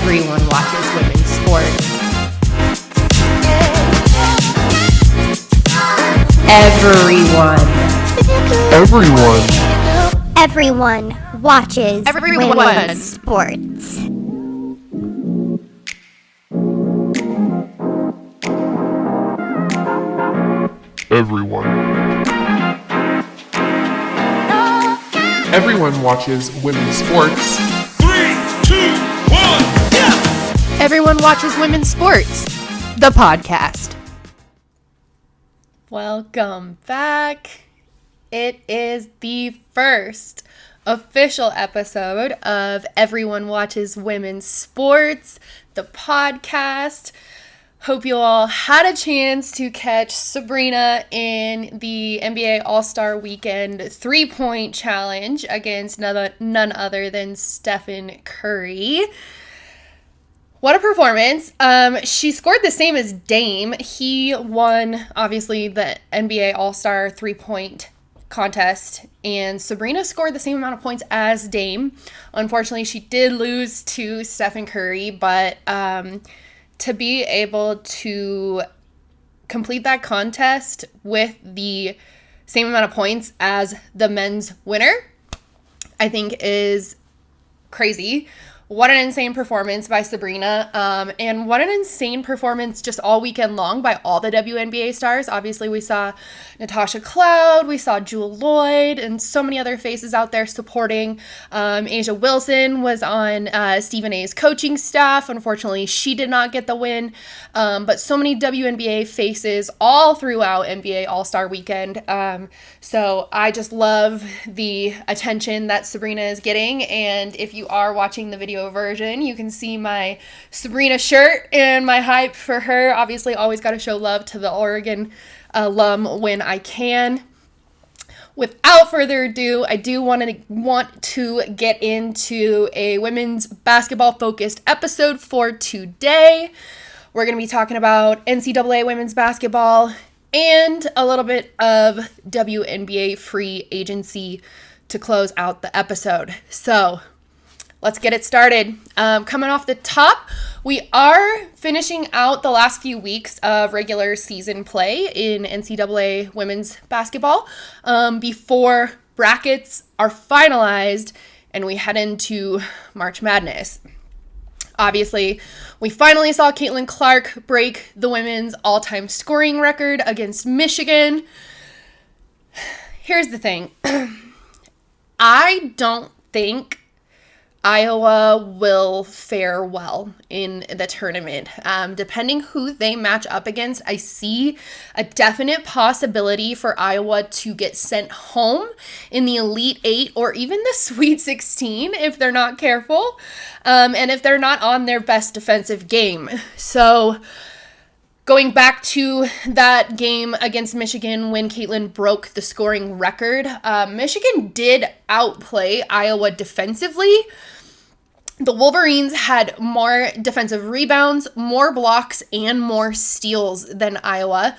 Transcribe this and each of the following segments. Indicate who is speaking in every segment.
Speaker 1: Everyone watches women's sports.
Speaker 2: Everyone watches women's sports.
Speaker 3: Everyone watches women's sports.
Speaker 4: 3, 2, 1, yeah!
Speaker 1: Everyone watches women's sports. The podcast. Welcome back. It is the first official episode of Everyone Watches Women's Sports, the podcast. Hope you all had a chance to catch Sabrina in the NBA All-Star Weekend 3-point challenge against none other than Stephen Curry. What a performance. She scored the same as Dame. He won, obviously, the NBA All-Star 3-point contest, and Sabrina scored the same amount of points as Dame. Unfortunately, she did lose to Stephen Curry, but to be able to complete that contest with the same amount of points as the men's winner, I think is crazy. What an insane performance by Sabrina, and what an insane performance just all weekend long by all the WNBA stars. Obviously, we saw Natasha Cloud, we saw Jewel Lloyd, and so many other faces out there supporting. Asia Wilson was on Stephen A's coaching staff. Unfortunately, she did not get the win, but so many WNBA faces all throughout NBA All-Star Weekend. So I just love the attention that Sabrina is getting, and if you are watching the video version, you can see my Sabrina shirt and my hype for her. Obviously, always got to show love to the Oregon alum when I can. Without further ado, I do want to get into a women's basketball focused episode for today. We're going to be talking about NCAA women's basketball and a little bit of WNBA free agency to close out the episode. So let's get it started. Coming off the top, we are finishing out the last few weeks of regular season play in NCAA women's basketball before brackets are finalized and we head into March Madness. Obviously, we finally saw Caitlin Clark break the women's all-time scoring record against Michigan. Here's the thing. I don't think Iowa will fare well in the tournament. Depending who they match up against, I see a definite possibility for Iowa to get sent home in the Elite Eight or even the Sweet 16 if they're not careful, and if they're not on their best defensive game. So going back to that game against Michigan when Caitlin broke the scoring record, Michigan did outplay Iowa defensively. The Wolverines had more defensive rebounds, more blocks, and more steals than Iowa.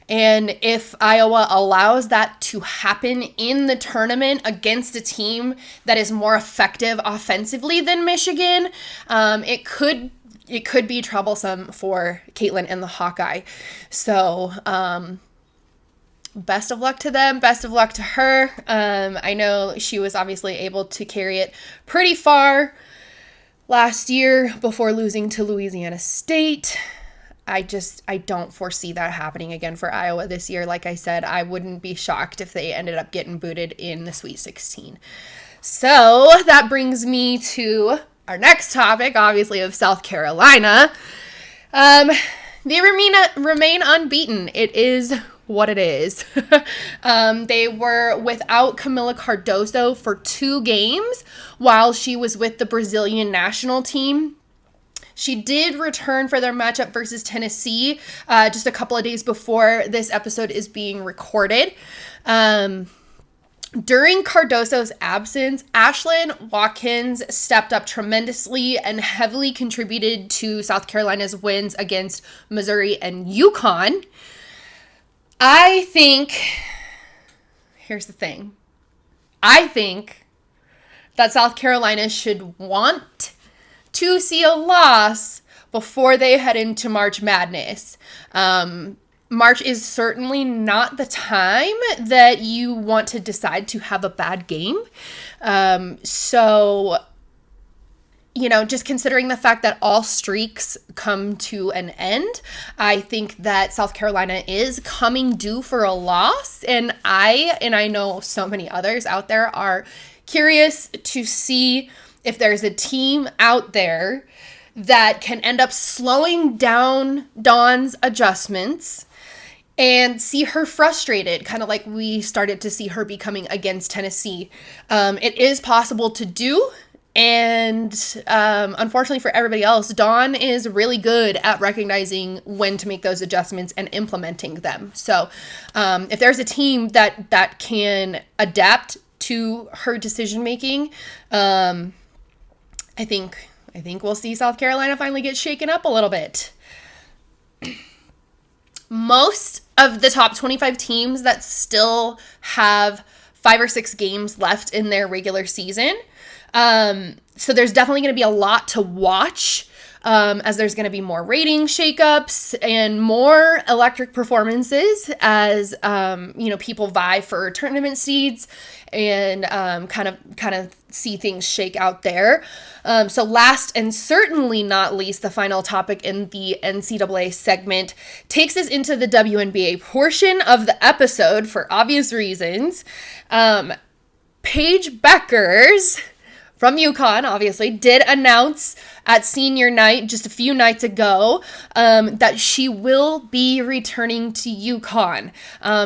Speaker 1: And if Iowa allows that to happen in the tournament against a team that is more effective offensively than Michigan, it could be troublesome for Caitlin and the Hawkeye. So, best of luck to them. Best of luck to her. I know she was obviously able to carry it pretty far last year before losing to Louisiana State. I don't foresee that happening again for Iowa this year. Like I said, I wouldn't be shocked if they ended up getting booted in the Sweet 16. So that brings me to our next topic, obviously, of South Carolina. They remain unbeaten. It is what it is. They were without Camila Cardoso for 2 games while she was with the Brazilian national team. She did return for their matchup versus Tennessee just a couple of days before this episode is being recorded. During Cardoso's absence, Ashlyn Watkins stepped up tremendously and heavily contributed to South Carolina's wins against Missouri and UConn. I think, here's the thing. I think that South Carolina should want to see a loss before they head into March Madness. March is certainly not the time that you want to decide to have a bad game. So, just considering the fact that all streaks come to an end, I think that South Carolina is coming due for a loss. And I know so many others out there are curious to see if there's a team out there that can end up slowing down Dawn's adjustments and see her frustrated, kind of like we started to see her becoming against Tennessee. It is possible to do. And unfortunately for everybody else, Dawn is really good at recognizing when to make those adjustments and implementing them. So if there's a team that can adapt to her decision making, I think we'll see South Carolina finally get shaken up a little bit. Most of the top 25 teams that still have 5 or 6 games left in their regular season. So there's definitely going to be a lot to watch, as there's going to be more rating shakeups and more electric performances as, people vie for tournament seeds and, kind of see things shake out there. So last and certainly not least, the final topic in the NCAA segment takes us into the WNBA portion of the episode for obvious reasons. Paige Bueckers from UConn, obviously, did announce at senior night just a few nights ago that she will be returning to UConn.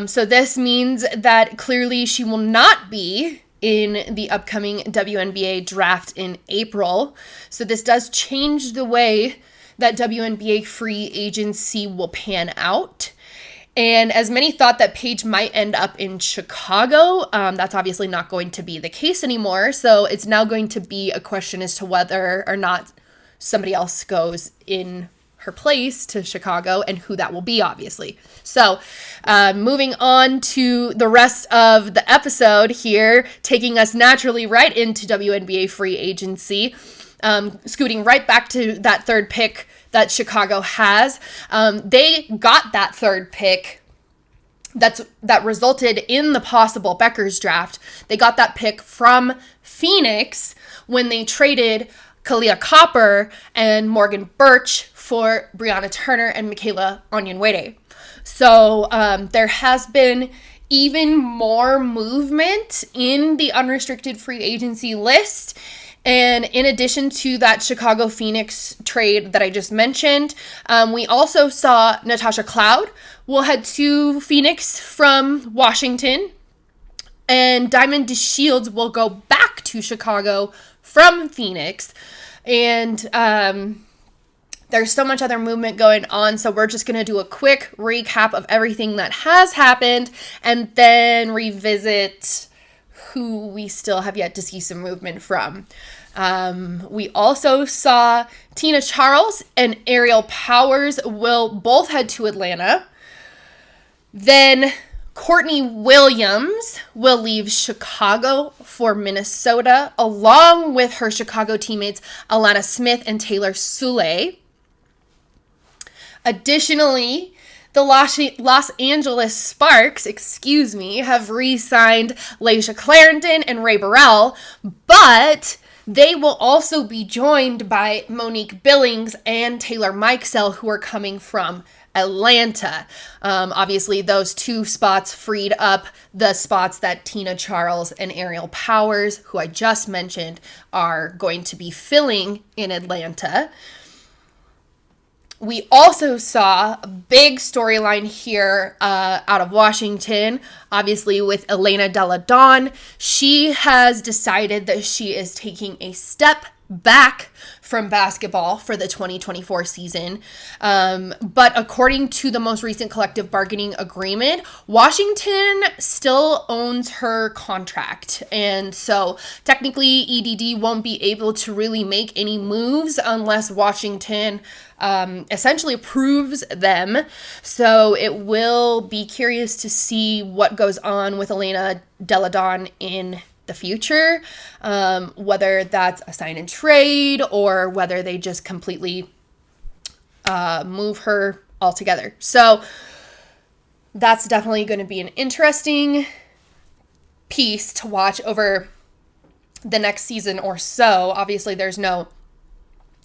Speaker 1: So this means that clearly she will not be in the upcoming WNBA draft in April. So this does change the way that WNBA free agency will pan out. And as many thought that Paige might end up in Chicago, that's obviously not going to be the case anymore. So it's now going to be a question as to whether or not somebody else goes in her place to Chicago and who that will be, obviously. So moving on to the rest of the episode here, taking us naturally right into WNBA free agency, scooting right back to that third pick that Chicago has. They got that third pick that resulted in the possible Bueckers draft. They got that pick from Phoenix when they traded Kalia Copper and Morgan Birch for Brianna Turner and Michaela Onyenwere. So there has been even more movement in the unrestricted free agency list. And in addition to that Chicago Phoenix trade that I just mentioned, we also saw Natasha Cloud will head to Phoenix from Washington, and Diamond DeShields will go back to Chicago from Phoenix. And there's so much other movement going on, so we're just going to do a quick recap of everything that has happened and then revisit who we still have yet to see some movement from. We also saw Tina Charles and Ariel Powers will both head to Atlanta. Then Courtney Williams will leave Chicago for Minnesota, along with her Chicago teammates Alana Smith and Taylor Sule. Additionally, the Los Angeles Sparks, have re-signed Laisha Clarendon and Ray Burrell, but they will also be joined by Monique Billings and Taylor Mikesell, who are coming from Atlanta. Obviously, those two spots freed up the spots that Tina Charles and Ariel Powers, who I just mentioned, are going to be filling in Atlanta. We also saw a big storyline here out of Washington, obviously with Elena Delle Donne. She has decided that she is taking a step back from basketball for the 2024 season. But according to the most recent collective bargaining agreement, Washington still owns her contract. And so technically EDD won't be able to really make any moves unless Washington essentially approves them. So it will be curious to see what goes on with Elena Delle Donne in the future, whether that's a sign and trade or whether they just completely move her altogether. So that's definitely going to be an interesting piece to watch over the next season or so. Obviously, there's no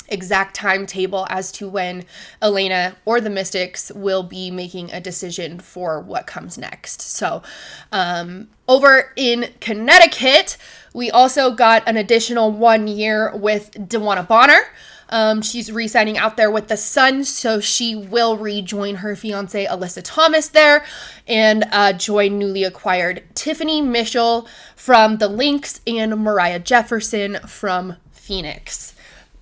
Speaker 1: exact timetable as to when Elena or the Mystics will be making a decision for what comes next. So over in Connecticut, we also got an additional 1 year with DeWanna Bonner. She's re-signing out there with the Sun, so she will rejoin her fiance Alyssa Thomas there and join newly acquired Tiffany Mitchell from the Lynx and Mariah Jefferson from Phoenix.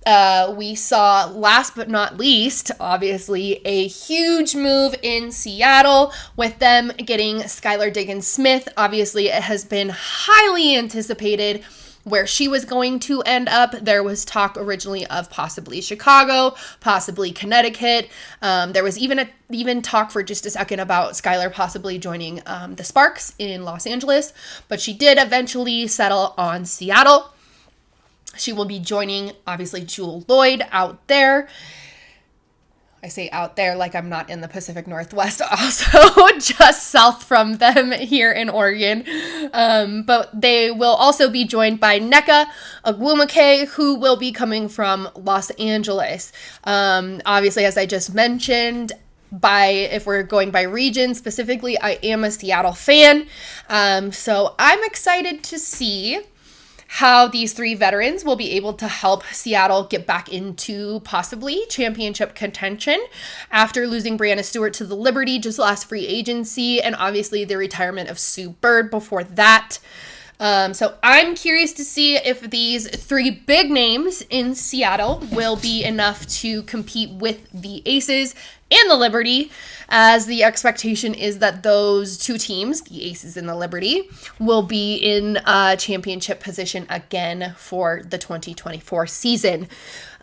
Speaker 1: We saw, last but not least, obviously, a huge move in Seattle with them getting Skylar Diggins-Smith. Obviously, it has been highly anticipated where she was going to end up. There was talk originally of possibly Chicago, possibly Connecticut. There was even talk for just a second about Skylar possibly joining the Sparks in Los Angeles, but she did eventually settle on Seattle. She will be joining, obviously, Jewel Lloyd out there. I say out there like I'm not in the Pacific Northwest, also just south from them here in Oregon. But they will also be joined by Nneka Ogwumike, who will be coming from Los Angeles. Obviously, as I just mentioned, if we're going by region specifically, I am a Seattle fan. So I'm excited to see how these three veterans will be able to help Seattle get back into possibly championship contention after losing Brianna Stewart to the Liberty just last free agency, and obviously the retirement of Sue Bird before that. So I'm curious to see if these three big names in Seattle will be enough to compete with the Aces and the Liberty, as the expectation is that those two teams, the Aces and the Liberty, will be in a championship position again for the 2024 season.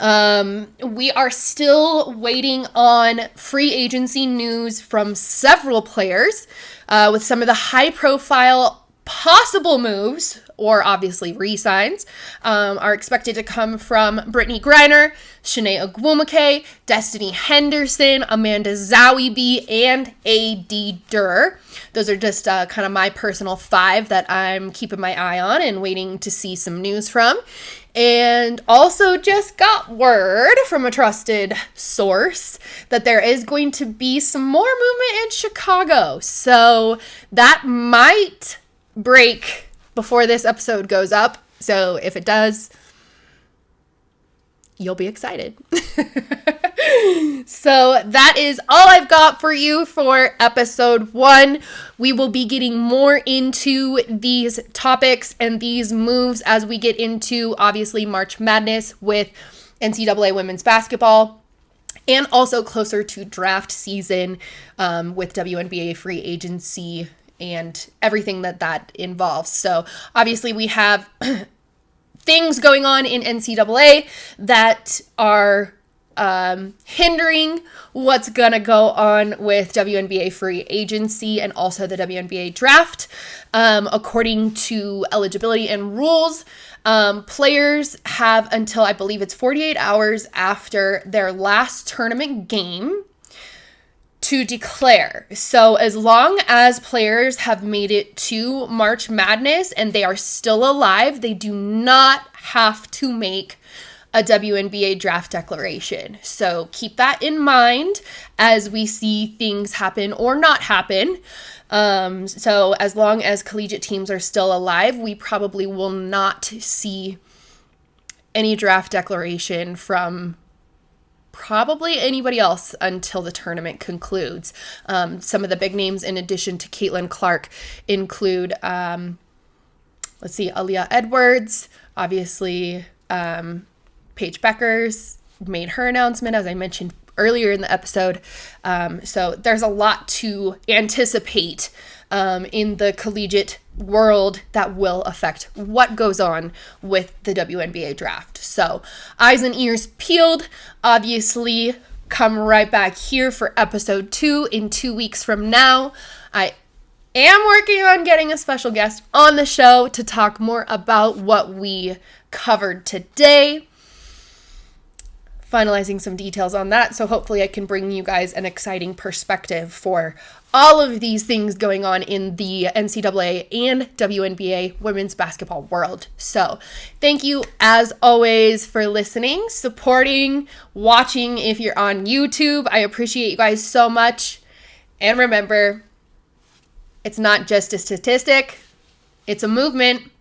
Speaker 1: We are still waiting on free agency news from several players, with some of the high-profile possible moves, or obviously re-signs, are expected to come from Brittany Griner, Shanae Ogwumike, Destiny Henderson, Amanda Zawiby, and A.D. Durr. Those are just kind of my personal 5 that I'm keeping my eye on and waiting to see some news from. And also just got word from a trusted source that there is going to be some more movement in Chicago. So that might break before this episode goes up. So if it does, you'll be excited. So that is all I've got for you for episode 1. We will be getting more into these topics and these moves as we get into, obviously, March Madness with NCAA women's basketball, and also closer to draft season with WNBA free agency and everything that involves. So obviously we have things going on in NCAA that are hindering what's going to go on with WNBA free agency and also the WNBA draft. According to eligibility and rules, players have until, I believe it's 48 hours after their last tournament game to declare. So as long as players have made it to March Madness and they are still alive, they do not have to make a WNBA draft declaration. So keep that in mind as we see things happen or not happen. So as long as collegiate teams are still alive, we probably will not see any draft declaration from probably anybody else until the tournament concludes. Some of the big names in addition to Caitlin Clark include, Aaliyah Edwards, obviously Paige Beckers made her announcement, as I mentioned earlier in the episode. So there's a lot to anticipate in the collegiate world that will affect what goes on with the WNBA draft. So eyes and ears peeled. Obviously, come right back here for episode 2 in 2 weeks from now. I am working on getting a special guest on the show to talk more about what we covered today. Finalizing some details on that, so hopefully I can bring you guys an exciting perspective for all of these things going on in the NCAA and WNBA women's basketball world. So thank you as always for listening, supporting, watching if you're on YouTube. I appreciate you guys so much. And remember, it's not just a statistic, it's a movement.